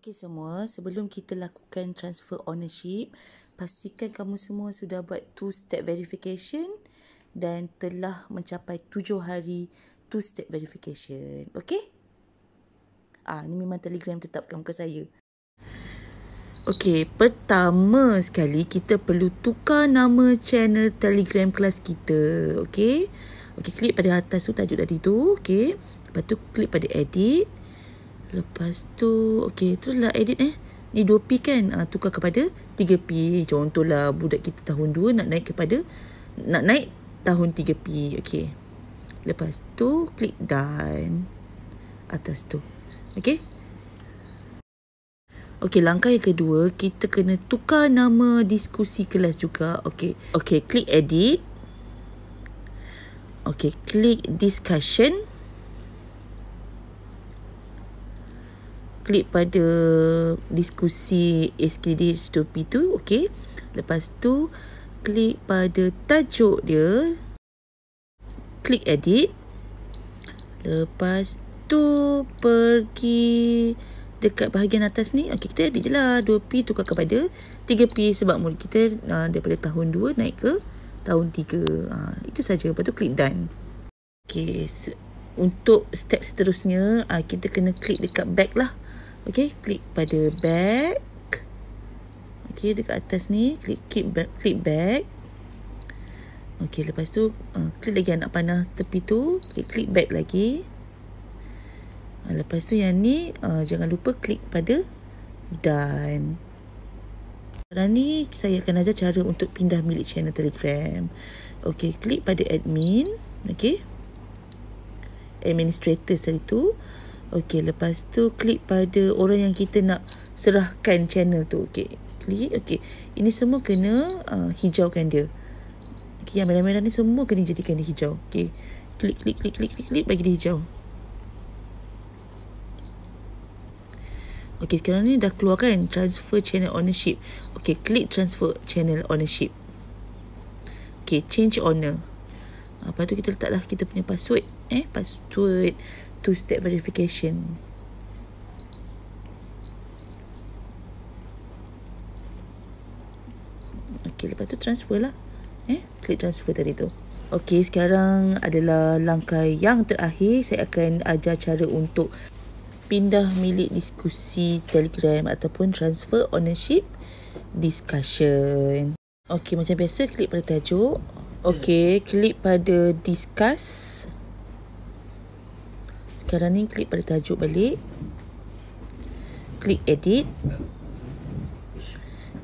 Okey semua, sebelum kita lakukan transfer ownership, pastikan kamu semua sudah buat 2-step verification dan telah mencapai 7 hari 2-step verification. Okey? Ni memang Telegram tetapkan muka saya. Okey, pertama sekali kita perlu tukar nama channel Telegram kelas kita. Okey? Okey, klik pada atas tu tajuk tadi tu. Okey. Lepas tu klik pada edit. Lepas tu, okey, teruslah edit Ni 2P kan? Tukar kepada 3P. Contohlah budak kita tahun 2 nak naik tahun 3P. Okey. Lepas tu klik done atas tu. Okey. Okey, langkah yang kedua, kita kena tukar nama diskusi kelas juga. Okey. Okey, klik edit. Okey, klik discussion. Klik pada diskusi SKDH 2P tu. Okey. Lepas tu klik pada tajuk dia. Klik edit. Lepas tu pergi dekat bahagian atas ni. Okey, kita edit je lah. 2P tukar kepada 3P sebab murid kita daripada tahun 2 naik ke tahun 3. Itu saja. Lepas tu klik done. Okey, untuk step seterusnya kita kena klik dekat back lah. Okey, klik pada back. Okey, dekat atas ni klik back. Okey, lepas tu klik lagi anak panah tepi tu, klik back lagi. Lepas tu yang ni jangan lupa klik pada done. Sekarang ni saya akan ajar cara untuk pindah milik channel Telegram. Okey, klik pada admin. Okey, administrators tadi tu. Okey, lepas tu klik pada orang yang kita nak serahkan channel tu. Okey, klik. Okey, ini semua kena hijaukan dia. Okey, yang merah-merah ni semua kena jadikan dia hijau. Okey, klik bagi dia hijau. Okey, sekarang ni dah keluar kan transfer channel ownership. Okey, klik transfer channel ownership. Okey, change owner. Lepas tu kita letaklah kita punya password. Password 2-step verification. Okey, lepas tu transfer lah. Klik transfer tadi tu. Okey, sekarang adalah langkah yang terakhir. Saya akan ajar cara untuk pindah milik diskusi Telegram ataupun transfer ownership discussion. Okey, macam biasa klik pada tajuk. Okey, klik pada discuss. Sekarang ni klik pada tajuk balik. Klik edit.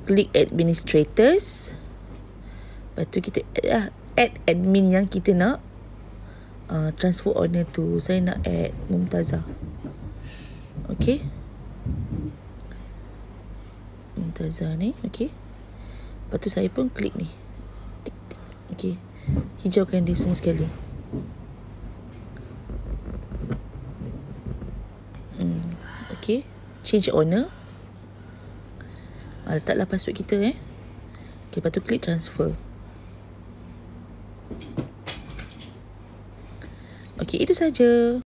Klik administrators. Lepas tu kita add admin yang kita nak transfer owner tu. Saya nak add Mumtazah. Okey. Mumtazah ni. Okey. Lepas tu saya pun klik ni. Okey. Hijaukan dia semua sekali. Okey. Change owner. Letaklah password kita Okey, lepas tu klik transfer. Okey, itu saja.